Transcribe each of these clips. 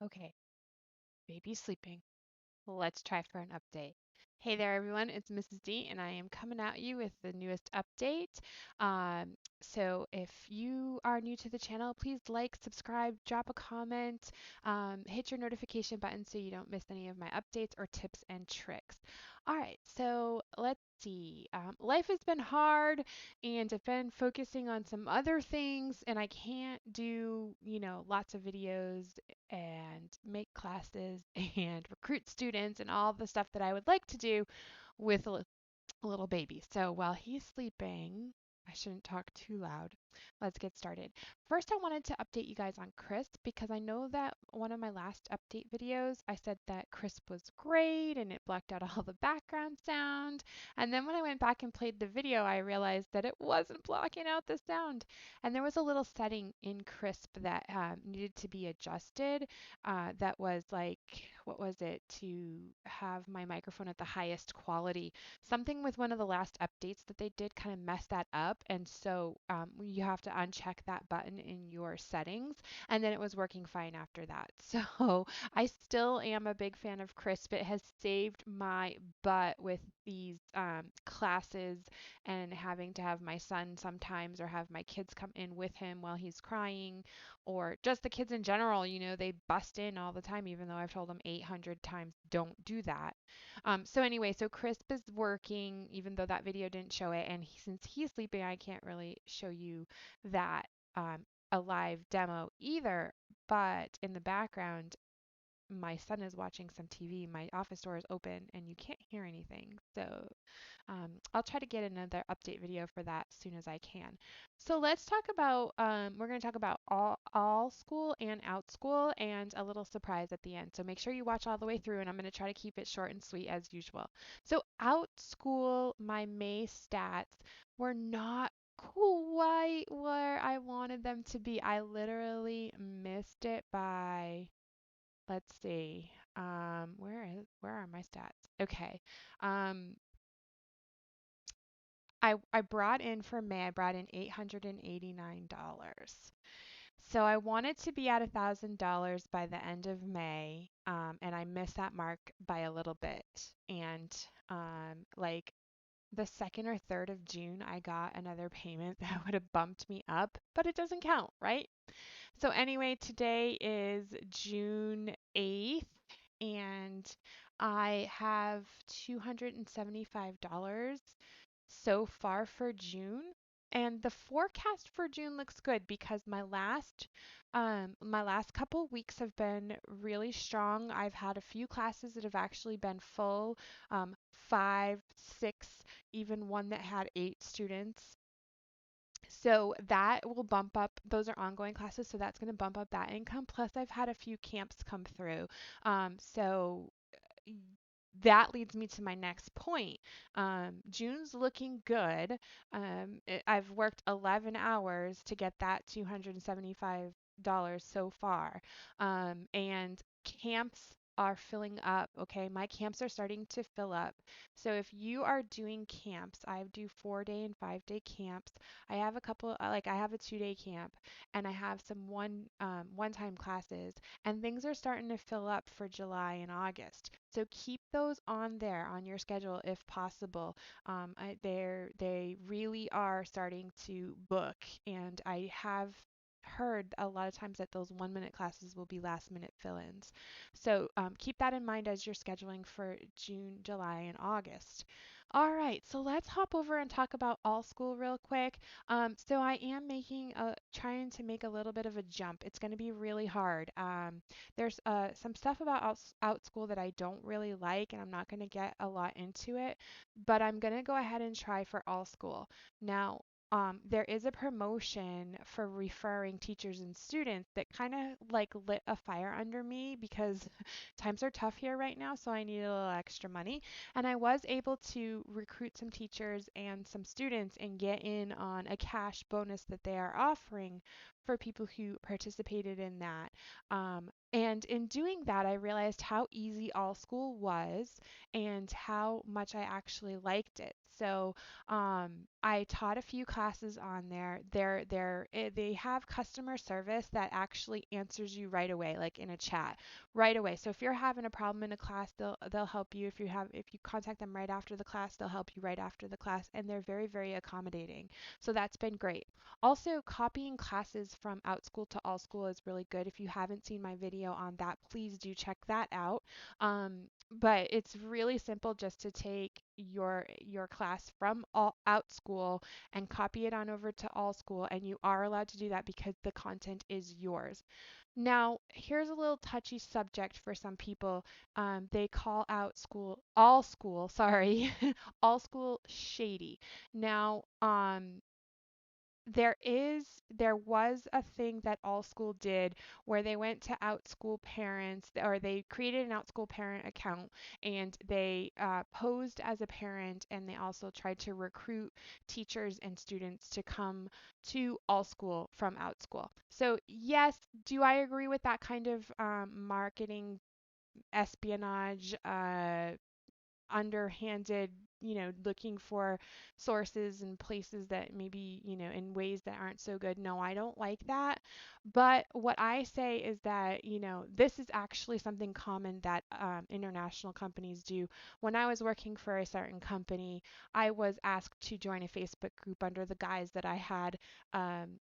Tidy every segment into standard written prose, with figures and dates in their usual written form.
Okay, baby's sleeping. Let's try for an update. Hey there, everyone. It's Mrs. D, and I am coming at you with the newest update. So, if you are new to the channel, please like, subscribe, drop a comment, hit your notification button so you don't miss any of my updates or tips and tricks. All right, so let's see. Life has been hard, and I've been focusing on some other things, and I can't do, lots of videos and make classes and recruit students and all the stuff that I would like to do with a little baby. So while he's sleeping, I shouldn't talk too loud. Let's get started. First, I wanted to update you guys on Krisp because I know that one of my last update videos, I said that Krisp was great and it blocked out all the background sound. And then when I went back and played the video, I realized that it wasn't blocking out the sound. And there was a little setting in Krisp that needed to be adjusted. That was like, what was it? To have my microphone at the highest quality. Something with one of the last updates that they did kind of messed that up. And so you have to uncheck that button in your settings. And then it was working fine after that. So I still am a big fan of Krisp. It has saved my butt with these classes and having to have my son sometimes or have my kids come in with him while he's crying or just the kids in general. They bust in all the time, even though I've told them 800 times don't do that. So anyway, so Krisp is working, even though that video didn't show it. And since he's sleeping, I can't really show you that a live demo either. But in the background, my son is watching some TV. My office door is open and you can't hear anything. So I'll try to get another update video for that as soon as I can. So let's talk about, we're going to talk about all school and Outschool and a little surprise at the end. So make sure you watch all the way through and I'm going to try to keep it short and sweet as usual. So Outschool, my May stats were not quite where I wanted them to be. I literally missed it by, let's see, where are my stats? Okay. Um, I brought in for May, I brought in $889. So I wanted to be at $1,000 by the end of May, and I missed that mark by a little bit. And like the 2nd or 3rd of June, I got another payment that would have bumped me up, but it doesn't count, right? So anyway, today is June 8th, and I have $275 so far for June. And the forecast for June looks good because my last couple weeks have been really strong. I've had a few classes that have actually been full, five, six, even one that had 8 students. So that will bump up, those are ongoing classes, so that's going to bump up that income. Plus, I've had a few camps come through. So that leads me to my next point. June's looking good. I've worked 11 hours to get that $275 so far. And camps are filling up. Okay, my camps are starting to fill up. So if you are doing camps, I do 4-day and 5-day camps. I have a couple, like I have a 2-day camp, and I have some one-time classes, and things are starting to fill up for July and August. So keep those on there on your schedule if possible. They really are starting to book, and I have heard a lot of times that those 1-minute classes will be last minute fill-ins. So keep that in mind as you're scheduling for June, July, and August. All right, so let's hop over and talk about Allschool real quick. So I am trying to make a little bit of a jump. It's going to be really hard. There's some stuff about Outschool that I don't really like, and I'm not going to get a lot into it, but I'm going to go ahead and try for Allschool. Now, there is a promotion for referring teachers and students that kind of like lit a fire under me because times are tough here right now, so I need a little extra money. And I was able to recruit some teachers and some students and get in on a cash bonus that they are offering for people who participated in that. And in doing that, I realized how easy All School was and how much I actually liked it. So I taught a few classes on there. They have customer service that actually answers you right away, like in a chat, right away. So if you're having a problem in a class, they'll help you. If you contact them right after the class, they'll help you right after the class, and they're very, very accommodating. So that's been great. Also, copying classes from Outschool to Allschool is really good. If you haven't seen my video on that, please do check that out. But it's really simple just to take your class from Outschool and copy it on over to Allschool, and you are allowed to do that because the content is yours. Now, here's a little touchy subject for some people. They call all school, sorry, all school shady. Now, there was a thing that Allschool did where they went to Outschool parents, or they created an Outschool parent account, and they posed as a parent, and they also tried to recruit teachers and students to come to Allschool from Outschool. So yes, do I agree with that kind of marketing espionage, underhanded, looking for sources and places that maybe, in ways that aren't so good? No, I don't like that. But what I say is that, this is actually something common that international companies do. When I was working for a certain company, I was asked to join a Facebook group under the guise that I had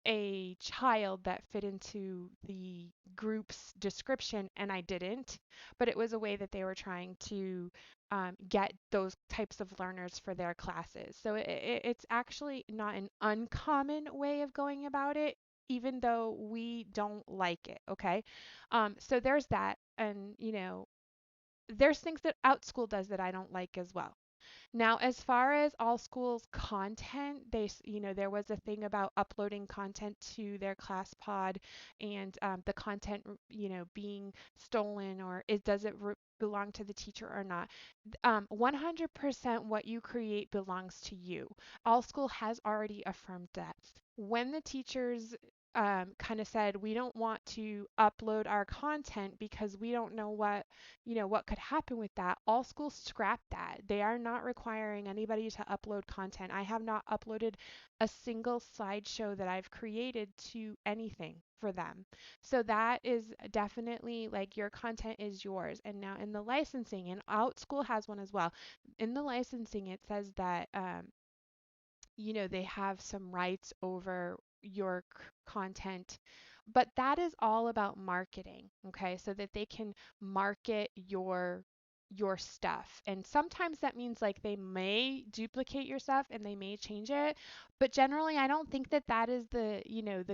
a child that fit into the group's description, and I didn't. But it was a way that they were trying to get those types of learners for their classes. So it's actually not an uncommon way of going about it, even though we don't like it. Okay. So there's that. And, there's things that Outschool does that I don't like as well. Now, as far as all schools' content, there was a thing about uploading content to their class pod, and the content, being stolen, or does it belong to the teacher or not? 100% what you create belongs to you. All school has already affirmed that. When the teachers kind of said we don't want to upload our content because we don't know what could happen with that, all schools scrapped that. They are not requiring anybody to upload content. I have not uploaded a single slideshow that I've created to anything for them. So that is definitely like your content is yours. And now in the licensing, and Outschool has one as well. In the licensing, it says that they have some rights over your content. But that is all about marketing, okay? So that they can market your stuff. And sometimes that means like they may duplicate your stuff and they may change it, but generally I don't think that that is the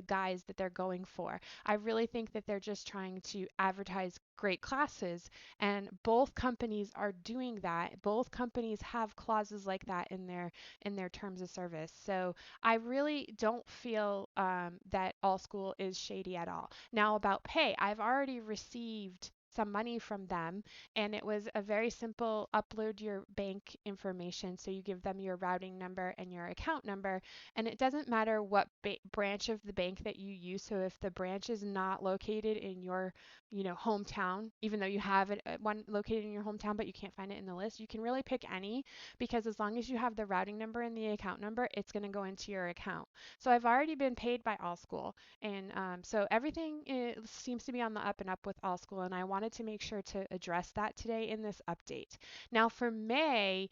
guise that they're going for. I really think that they're just trying to advertise great classes, and both companies are doing that. Both companies have clauses like that in their terms of service. So I really don't feel that All School is shady at all. Now, about pay, I've already received some money from them, and it was a very simple upload your bank information. So you give them your routing number and your account number, and it doesn't matter what branch of the bank that you use. So if the branch is not located in your hometown, even though you have one located in your hometown but you can't find it in the list, you can really pick any, because as long as you have the routing number and the account number, it's going to go into your account. So I've already been paid by Allschool, and so everything seems to be on the up and up with Allschool, and I wanted to make sure to address that today in this update. Now for May,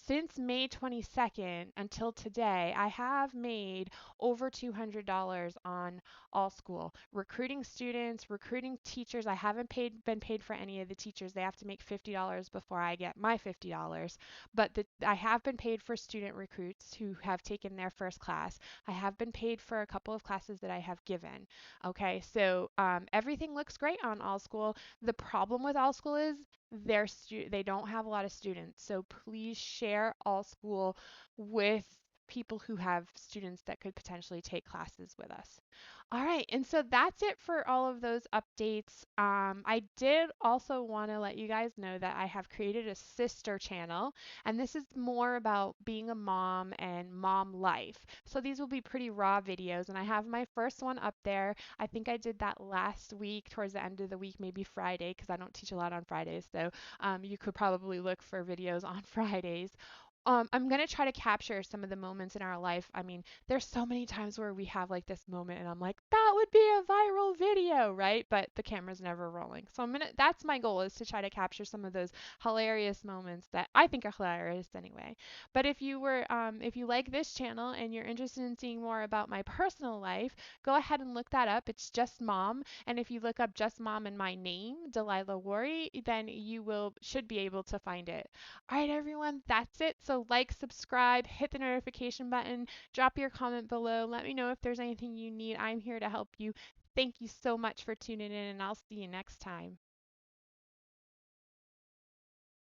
since May 22nd until today, I have made over $200 on Allschool, recruiting students, recruiting teachers. I haven't been paid for any of the teachers. They have to make $50 before I get my $50. But I have been paid for student recruits who have taken their first class. I have been paid for a couple of classes that I have given. Okay, so everything looks great on Allschool. The problem with Allschool is they don't have a lot of students. So please share Allschool with people who have students that could potentially take classes with us. All right, and so that's it for all of those updates. I did also want to let you guys know that I have created a sister channel, and this is more about being a mom and mom life. So these will be pretty raw videos, and I have my first one up there. I think I did that last week, towards the end of the week, maybe Friday, because I don't teach a lot on Fridays. So you could probably look for videos on Fridays. I'm gonna try to capture some of the moments in our life. I mean, there's so many times where we have like this moment and I'm like, that would be a viral video, right? But the camera's never rolling. So that's my goal, is to try to capture some of those hilarious moments that I think are hilarious anyway. But if you like this channel and you're interested in seeing more about my personal life, go ahead and look that up. It's Just Mom. And if you look up Just Mom and my name, Delilah Worry, then should be able to find it. All right, everyone, that's it. So like, subscribe, hit the notification button, drop your comment below. Let me know if there's anything you need. I'm here to help you. Thank you so much for tuning in, and I'll see you next time.